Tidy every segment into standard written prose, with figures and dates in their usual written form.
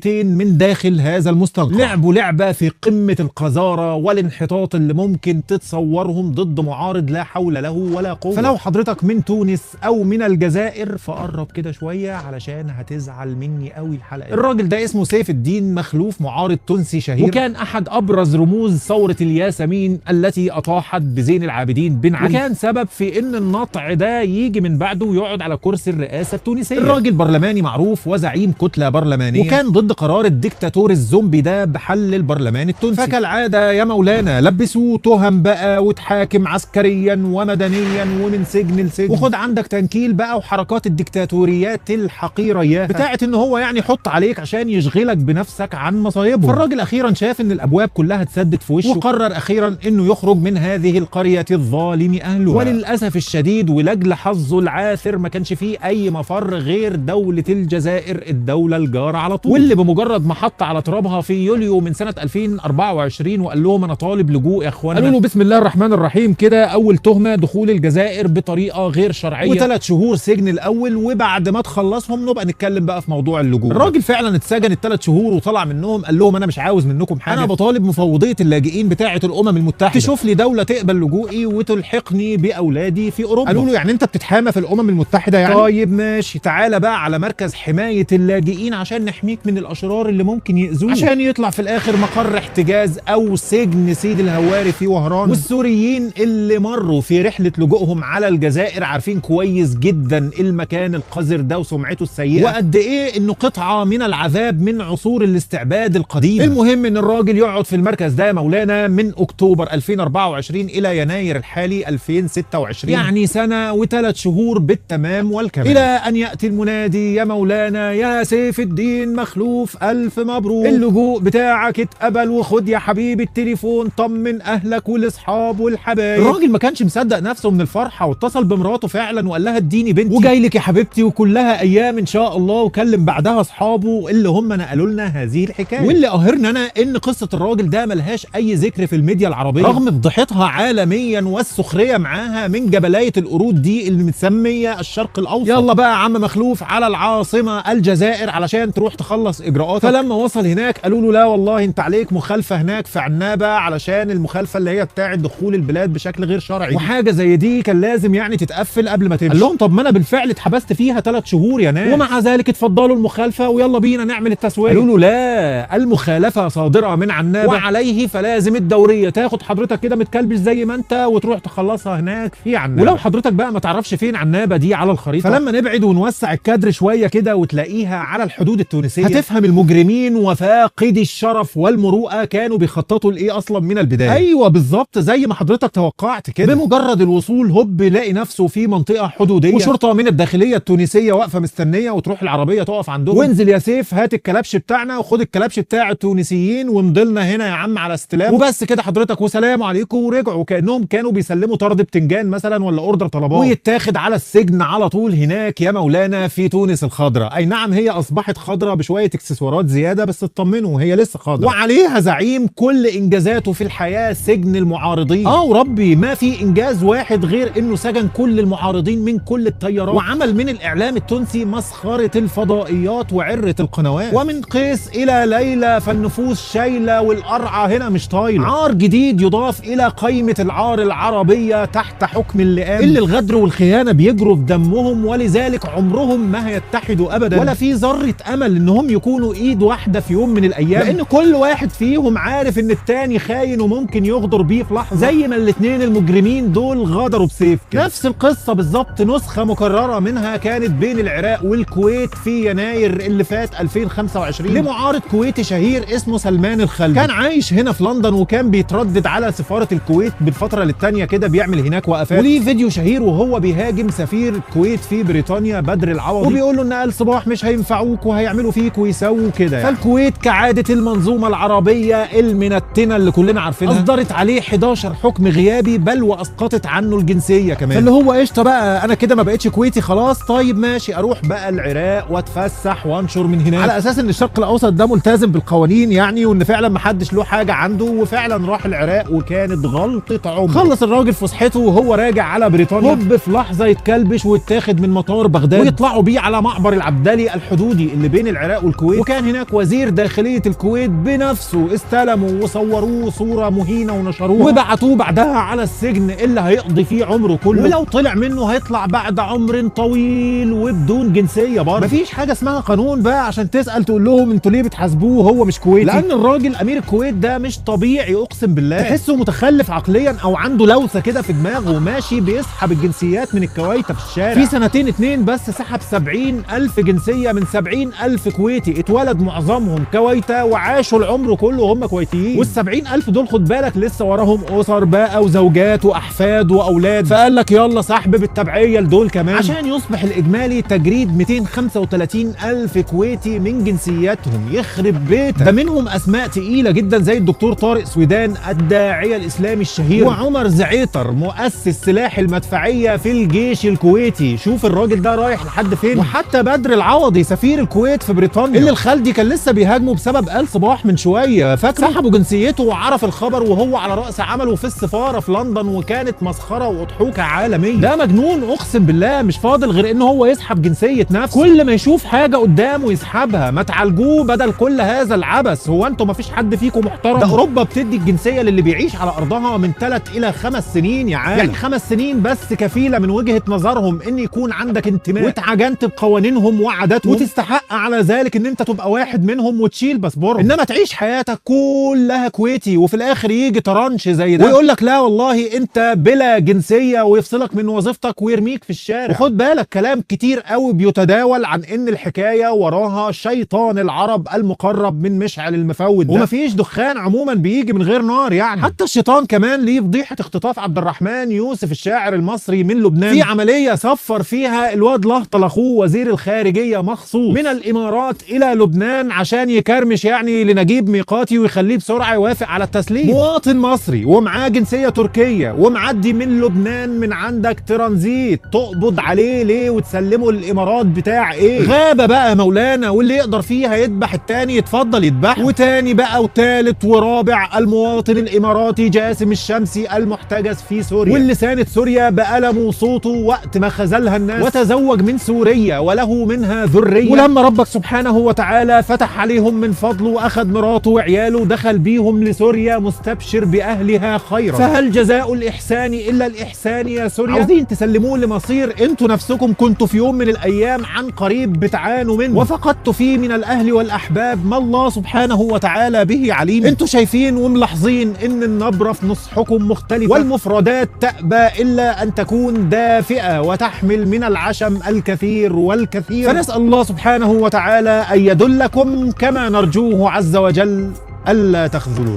من داخل هذا المستنقع لعبوا لعبة في قمة القذارة والانحطاط اللي ممكن تتصورهم ضد معارض لا حول له ولا قوة. فلو حضرتك من تونس او من الجزائر فقرب كده شوية علشان هتزعل مني قوي الحلقة دي. الراجل ده اسمه سيف الدين مخلوف، معارض تونسي شهير، وكان احد ابرز رموز ثورة الياسمين التي اطاحت بزين العابدين بن علي، وكان سبب في ان النطع ده يجي من بعده ويقعد على كرسي الرئاسة التونسية. الراجل برلماني معروف وزعيم كتلة برلمانية، وكان ضد قرار الدكتاتور الزومبي ده بحل البرلمان التونسي. فكالعادة يا مولانا لبسوه تهم بقى وتحاكم عسكريا ومدنيا ومن سجن لسجن، وخد عندك تنكيل بقى وحركات الدكتاتوريات الحقيرة بتاعت ان هو يعني يحط عليك عشان يشغلك بنفسك عن مصايبه. فالراجل اخيرا شاف ان الابواب كلها اتسدت في وشه، وقرر اخيرا انه يخرج من هذه القرية الظالم اهلها. وللاسف الشديد ولاجل حظه العاثر ما كانش فيه اي مفر غير دولة الجزائر، الدولة الجارة على طول، واللي بمجرد ما حط على ترابها في يوليو من سنة 2024 وقال لهم انا طالب لجوء يا اخوانا، قالوا له بسم الله الرحمن الرحيم كده اول تهمة دخول الجزائر بطريقة غير شرعية و3 شهور سجن الاول، وبعد ما تخلصهم نبقى نتكلم بقى في موضوع اللجوء. الراجل فعلا اتسجن ال3 شهور وطلع منهم، قال لهم انا مش عاوز منكم حاجة، انا بطالب مفوضية اللاجئين بتاعة الامم المتحدة تشوف لي دولة تقبل لجوئي وتلحقني باولادي في اوروبا. قالوا له يعني انت بتتحامى في الامم المتحدة يعني؟ طيب ماشي، تعالى بقى على مركز حماية اللاجئين عشان نحميك من الاشرار اللي ممكن يأذوك، عشان يطلع في الاخر مقر احتجاز او سجن سيد الهواري في وهران. والسوريين اللي مروا في رحلة لجوءهم على الجزائر عارفين كويس جدا المكان القذر ده وسمعته السيئة، وقد ايه انه قطعة من العذاب من عصور الاستعباد القديم. المهم ان الراجل يقعد في المركز ده يا مولانا من اكتوبر 2024 الى يناير الحالي 2026، يعني سنة و3 شهور بالتمام والكمال، الى ان يأتي المنادي يا مولانا يا سيف الدين مخلوف الف مبروك، اللجوء بتاعك اتقبل، وخد يا حبيبي التليفون طمن اهلك والاصحاب والحبايب. الراجل ما كانش مصدق نفسه من الفرحة، واتصل بمراته فعلا وقال لها اديني بنتي وجاي لك يا حبيبتي وكلها ايام ان شاء الله، وكلم بعدها اصحابه اللي هم نقلوا لنا هذه الحكايه. واللي قاهرنا انا ان قصه الراجل ده ملهاش اي ذكر في الميديا العربيه رغم فضيحتها عالميا والسخريه معاها من جبلايه القرود دي اللي متسميه الشرق الاوسط. يلا بقى يا عم مخلوف على العاصمه الجزائر علشان تروح تخلص اجراءاتك. فلما وصل هناك قالوا له لا والله انت عليك مخالفه هناك في عنابه، علشان المخالفه اللي هي بتاعه دخول البلاد بشكل غير شرعي، وحاجه زي دي كان لازم يعني تتقفل قبل ما تمشي. قال لهم طب ما انا بالفعل اتحبست فيها 3 شهور يا ناس، ومع ذلك اتفضلوا المخالفه ويلا بينا نعمل التسويه. قالوا له لا، المخالفه صادره من عنابه وعليه فلازم الدوريه تاخد حضرتك كده متكلبش زي ما انت وتروح تخلصها هناك في عنابه. ولو حضرتك بقى ما تعرفش فين عنابه دي على الخريطه، فلما نبعد ونوسع الكادر شويه كده وتلاقيها على الحدود التونسيه هتفهم المجرمين وفاقدي الشرف والمروءه كانوا بيخططوا لايه اصلا من البدايه. ايوه بالظبط زي ما حضرتك توقعت كده، بمجرد الوصول هوب يلاقي نفسه في منطقه حدوديه وشرطه من الداخليه التونسيه واقفه مستنيه، وتروح العربيه تقف عندهم وانزل يا سيف هات الكلبش بتاعنا وخد الكلبش بتاع التونسيين ومضلنا هنا يا عم على استلام، وبس كده حضرتك وسلام عليكم. ورجعوا كانهم كانوا بيسلموا طرد بتنجان مثلا ولا اوردر طلبات، ويتاخد على السجن على طول هناك يا مولانا في تونس الخضراء. اي نعم هي اصبحت خضراء بشويه اكسسوارات زياده، بس اطمنوا هي لسه خضراء، وعليها زعيم كل انجازاته في الحياه سجن المعارضين. وربي ما في انجاز واحد غير انه سجن كل المعارضين من كل التيارات، وعمل من الاعلام التونسي مسخره الفضائيات وعره القنوات، ومن قيس الى ليلى فالنفوس شايله والقرعه هنا مش طايله. عار جديد يضاف الى قائمه العار العربيه تحت حكم اللئام اللي الغدر والخيانه بيجروا في دمهم، ولذلك عمرهم ما هيتحدوا ابدا ولا في ذره امل انهم يكونوا ايد واحده في يوم من الايام، لان كل واحد فيهم عارف ان التاني خاين وممكن يغدر بيه في لحظه، زي ما الاثنين المجرمين دول غدروا بسيف كده. نفس القصه بالظبط نسخه مكرره منها كانت بين العراق والكويت في يناير اللي فات 2025 لمعارض كويتي شهير اسمه سلمان الخلبي، كان عايش هنا في لندن وكان بيتردد على سفاره الكويت بالفتره للتانيه كده بيعمل هناك وقفات، وليه فيديو شهير وهو بيهاجم سفير الكويت في بريطانيا بدر العوضي وبيقول له ان آل صباح مش هينفعوك وهيعملوا فيك ويسووا كده. فالكويت كعاده المنظومه العربيه المنتنه اللي كلنا عارفينها اصدرت عليه 11 حكم غيابي، بل واسقطت عنه الجنسيه كمان. فاللي هو قشطه بقى انا كده ما بقتش كويتي خلاص، طيب ماشي اروح بقى العراق واتفسح وانشر من هناك على اساس ان الشرق الاوسط ده ملتزم بالقوانين يعني، وان فعلا ما حدش له حاجه عنده، وفعلا راح العراق وكانت غلطه عمره. خلص الراجل فسحته وهو راجع على بريطانيا هوب في لحظه يتكلبش ويتاخد من مطار بغداد ويطلعوا بيه على معبر العبدلي الحدودي اللي بين العراق والكويت. الكويت، وكان هناك وزير داخليه الكويت بنفسه استلموا وصوروه صوره مهينه ونشروها وبعتوه بعدها على السجن اللي هيقضي فيه عمره كله، ولو طلع منه هيطلع بعد عمر طويل وبدون جنسيه برضه. مفيش حاجه اسمها قانون بقى عشان تسال تقول لهم انتوا ليه بتحاسبوه وهو مش كويتي، لان الراجل امير الكويت ده مش طبيعي اقسم بالله، تحسه متخلف عقليا او عنده لوثه كده في دماغه وماشي بيسحب الجنسيات من الكويت في الشارع. في سنتين اتنين بس سحب 70,000 جنسيه من 70,000 كويتي اتولد معظمهم كويته وعاشوا العمر كله وهم كويتيين، وال70,000 دول خد بالك لسه وراهم اسر بقى وزوجات واحفاد واولاد، فقال لك يلا سحب بالتبعيه لدول كمان عشان يصبح الاجمالي تجريد 235,000 كويتي من جنسياتهم. يخرب بيتك، ده منهم اسماء تقيله جدا زي الدكتور طارق سويدان الداعيه الاسلامي الشهير، وعمر زعيتر مؤسس سلاح المدفعيه في الجيش الكويتي. شوف الراجل ده رايح لحد فين. وحتى بدر العوضي سفير الكويت في بريطانيا اللي الخالدي كان لسه بيهاجمه بسبب آل صباح من شويه، فاكر سحبوا جنسيته وعرف الخبر وهو على راس عمله في السفاره في لندن، وكانت مسخره واضحوكه عالميه. ده مجنون اقسم بالله، مش فاضل غير ان هو يسحب جنسيه نفسه، كل ما يشوف حاجه قدامه يسحبها. ما تعالجوه بدل كل هذا العبث. هو انتوا ما فيش حد فيكم محترم؟ ده اوروبا بتدي الجنسيه للي بيعيش على ارضها من 3 إلى 5 سنين يا عالم، يعني 5 سنين بس كفيله من وجهه نظرهم ان يكون عندك انتماء واتعجنت بقوانينهم وعاداتهم، وتستحق على ذلك ان انت تبقى واحد منهم وتشيل باسبورهم. انما تعيش حياتك كلها كويتي وفي الاخر يجي طرنش زي ده ويقول لك لا والله انت بلا جنسيه ويفصلك من وظيفتك ويرميك في الشارع. وخد بالك كلام كتير قوي بيتداول عن ان الحكايه وراها شيطان العرب المقرب من مشعل المفود، ومفيش دخان عموما بيجي من غير نار يعني. حتى الشيطان كمان ليه فضيحه اختطاف عبد الرحمن يوسف الشاعر المصري من لبنان في عمليه صفر فيها الواد لهطل اخوه وزير الخارجيه مخصوص من الامارات الى لبنان عشان يكرمش يعني لنجيب ميقاتي ويخليه بسرعه يوافق على التسليم. مواطن مصري ومعاه جنسيه تركيه ومعدي من لبنان من عندك ترانزيت، تقبض عليه ليه وتسلمه للامارات بتاع ايه؟ غابه بقى مولانا، واللي يقدر فيها يذبح التاني يتفضل يذبحه. وتاني بقى وتالت ورابع المواطن الاماراتي جاسم الشمسي المحتجز في سوريا، واللي ساند سوريا بألمه وصوته وقت ما خذلها الناس وتزوج من سوريا وله منها ذريه، ولما ربك سبحانه وتعالى فتح عليهم من فضله واخذ مراته وعياله ودخل بيهم لسوريا مستبشر باهلها خيرا. فهل جزاء الاحسان الا الاحسان يا سوريا؟ عاوزين تسلموه لمصير انتوا نفسكم كنتوا في يوم من الايام عن قريب بتعانوا منه وفقدتوا فيه من الاهل والاحباب ما الله سبحانه وتعالى به عليم. انتوا شايفين وملاحظين ان النبره في نصحكم مختلفه، والمفردات تأبى الا ان تكون دافئه وتحمل من العشم الكثير والكثير. فنسال الله سبحانه وتعالى ان يدلكم كما نرجوه عز وجل الا تخذلونا.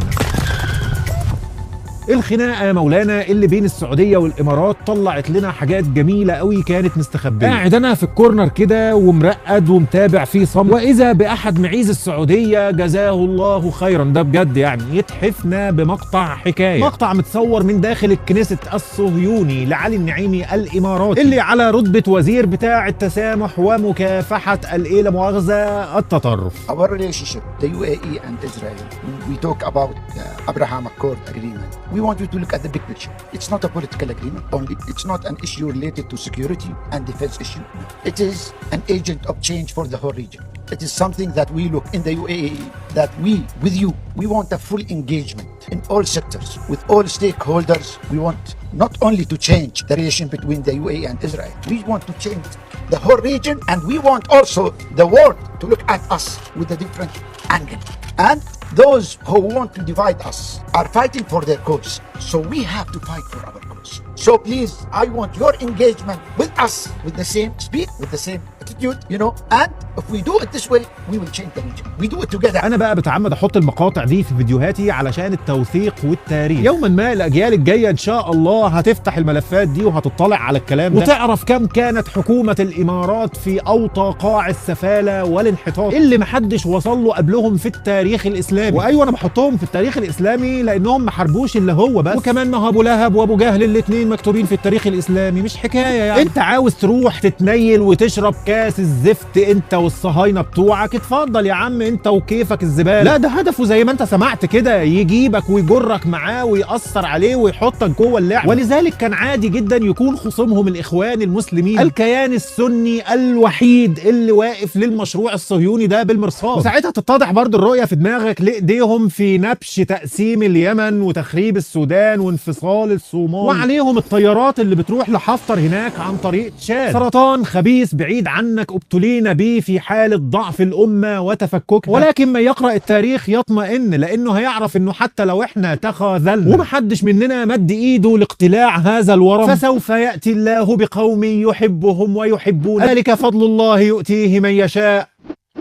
الخناقه يا مولانا اللي بين السعوديه والامارات طلعت لنا حاجات جميله قوي كانت مستخبيه. قاعد انا في الكورنر كده ومرقد ومتابع فيه صمت، واذا باحد معيز السعوديه جزاه الله خيرا، ده بجد يعني، يتحفنا بمقطع حكايه، مقطع متصور من داخل الكنيست الصهيوني لعلي النعيمي الاماراتي اللي على رتبه وزير بتاع التسامح ومكافحه لا مؤاخذه التطرف. Our relationship, the UAE and Israel, we talk about the Abraham Accord agreement. We want you to look at the big picture. It's not a political agreement only. It's not an issue related to security and defense issue. It is an agent of change for the whole region. It is something that we look in the UAE, that we, with you, we want a full engagement in all sectors, with all stakeholders. We want not only to change the relation between the UAE and Israel, we want to change the whole region, and we want also the world to look at us with a different angle. And those who want to divide us are fighting for their cause. So we have to fight for our cause. So please, I want your engagement with us with the same speed, with the same attitude, you know, and if we do it this way, we will change the region. We do it together. انا بقى بتعمد احط المقاطع دي في فيديوهاتي علشان التوثيق والتاريخ. يوما ما الاجيال الجايه ان شاء الله هتفتح الملفات دي وهتطلع على الكلام ده وتعرف كم كانت حكومه الامارات في اوطى قاع السفاله والانحطاط اللي محدش وصل له قبلهم في التاريخ الاسلامي. وايوه انا بحطهم في التاريخ الاسلامي لانهم ما حاربوش اللي هو بس، وكمان ما ابو لهب وابو جهل الاثنين مكتوبين في التاريخ الاسلامي، مش حكايه يعني. انت عاوز تروح تتنيل وتشرب كاس الزفت انت والصهاينه بتوعك اتفضل يا عم انت وكيفك الزباله. لا ده هدفه زي ما انت سمعت كده، يجيبك ويجرك معاه ويأثر عليه ويحطك جوه اللعبه. ولذلك كان عادي جدا يكون خصومهم الاخوان المسلمين، الكيان السني الوحيد اللي واقف للمشروع الصهيوني ده بالمرصاد. وساعتها تتضح برضو الرؤيه في دماغك لايديهم في نبش تقسيم اليمن وتخريب السودان وانفصال الصومال، وعليهم الطيارات اللي بتروح لحفتر هناك عن طريق تشاد. سرطان خبيث بعيد عنك ابتلينا بيه في حاله ضعف الامه وتفككها. ولكن من يقرأ التاريخ يطمئن، لانه هيعرف انه حتى لو احنا تخاذلنا ومحدش مننا مد ايده لاقتلاع هذا الورم، فسوف يأتي الله بقوم يحبهم ويحبون، ذلك فضل الله يؤتيه من يشاء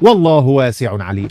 والله واسع عليم.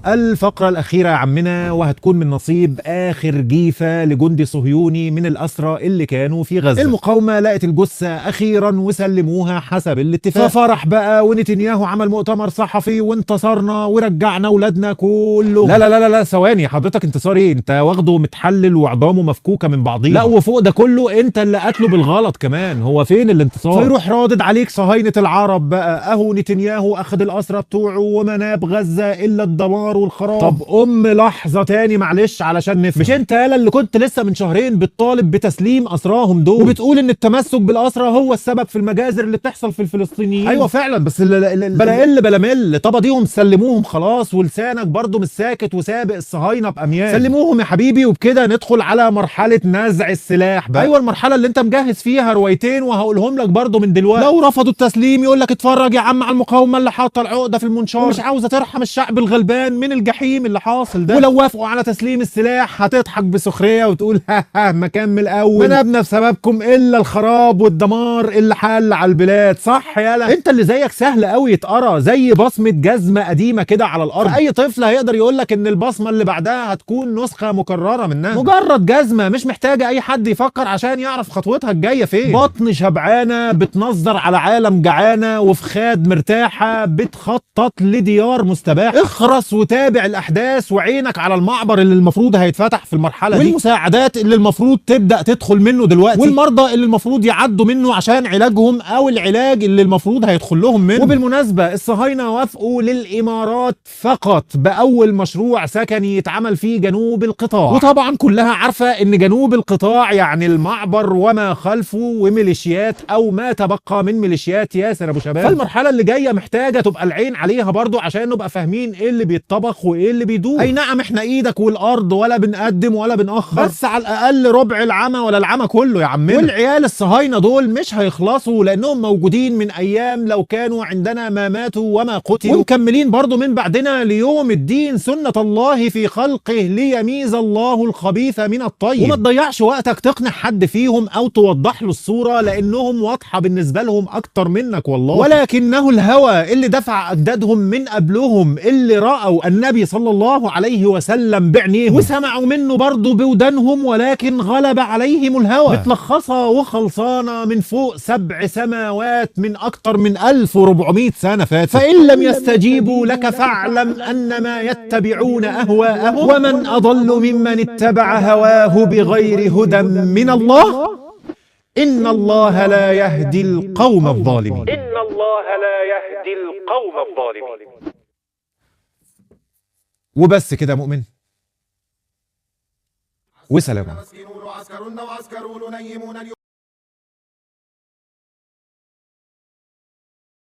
الفقرة الأخيرة يا عمنا، وهتكون من نصيب آخر جيفة لجندي صهيوني من الأسرى اللي كانوا في غزة. المقاومة لقت الجثة أخيرا وسلموها حسب الاتفاق. ففرح بقى، ونتنياهو عمل مؤتمر صحفي وانتصرنا ورجعنا ولادنا كله. لا لا لا لا ثواني، حضرتك انتصار ايه؟ انت واخده متحلل وعظامه مفكوكة من بعضيها. لا وفوق ده كله انت اللي قتله بالغلط كمان. هو فين الانتصار؟ فيروح رادد عليك صهاينة العرب بقى، اهو نتنياهو اخذ الأسرى بتوعه وما ناب غزة إلا الدمار والخراب. طب لحظه تاني معلش علشان نفهم، مش انت يالا اللي كنت لسه من شهرين بتطالب بتسليم اسراهم دول وبتقول ان التمسك بالاسرى هو السبب في المجازر اللي بتحصل في الفلسطينيين؟ ايوه فعلا، بس بلا مل طب اديهم سلموهم خلاص، ولسانك برضو مش ساكت وسابق الصهاينه باميال. سلموهم يا حبيبي، وبكده ندخل على مرحله نزع السلاح بقى. ايوه المرحله اللي انت مجهز فيها روايتين وهقولهم لك برضو من دلوقتي. لو رفضوا التسليم يقول لك اتفرج يا عم على المقاومه اللي حاطه العقده في المنشار ومش عاوزه ترحم الشعب الغلبان من الجحيم اللي حاصل ده. ولو وافقوا على تسليم السلاح هتضحك بسخريه وتقول ها ما كان من الاول ما نبنى بسببكم الا الخراب والدمار اللي حل على البلاد. صح يالا؟ انت اللي زيك سهل قوي يتقرا زي بصمه جزمه قديمه كده على الارض. اي طفل هيقدر يقول لك ان البصمه اللي بعدها هتكون نسخه مكرره منها. مجرد جزمه مش محتاجه اي حد يفكر عشان يعرف خطوتها الجايه فين. بطن شبعانه بتنظر على عالم جعانه، وفخاد مرتاحه بتخطط لديار مستباحه. اخرس وتابع الاحداث وعينك على المعبر اللي المفروض هيتفتح في المرحله دي، والمساعدات اللي المفروض تبدا تدخل منه دلوقتي، والمرضى اللي المفروض يعدوا منه عشان علاجهم او العلاج اللي المفروض هيدخل لهم منه. وبالمناسبه الصهاينه وافقوا للامارات فقط باول مشروع سكني يتعمل في جنوب القطاع، وطبعا كلها عارفه ان جنوب القطاع يعني المعبر وما خلفه وميليشيات او ما تبقى من ميليشيات ياسر ابو شباب. فالمرحله اللي جايه محتاجه تبقى العين عليها برضو عشان نبقى فاهمين ايه اللي بيتطبخ وايه اللي بيدور. اي نعم احنا ايدك والارض ولا بنقدم ولا بنأخر، بس على الاقل ربع العمى ولا العمى كله يا عمنا. والعيال الصهاينه دول مش هيخلصوا لانهم موجودين من ايام لو كانوا عندنا ما ماتوا وما قتلوا، ومكملين برضو من بعدنا ليوم الدين. سنه الله في خلقه ليميز الله الخبيث من الطيب. وما تضيعش وقتك تقنع حد فيهم او توضح له الصوره لانهم واضحه بالنسبه لهم اكتر منك والله. ولكنه الهوى اللي دفع اجدادهم من قبلهم اللي راوا النبي صلى الله عليه وسلم بعينيهم وسمعوا منه برضه بودانهم، ولكن غلب عليهم الهوى. متلخصه وخلصانه من فوق 7 سماوات من اكتر من 1400 سنه فاتت. فان لم يستجيبوا لك فاعلم انما يتبعون اهواءهم، ومن اضل ممن اتبع هواه بغير هدى من الله، إن الله لا يهدي القوم الظالمين. إن الله لا يهدي القوم الظالمين. وبس كده مؤمن، وسلام.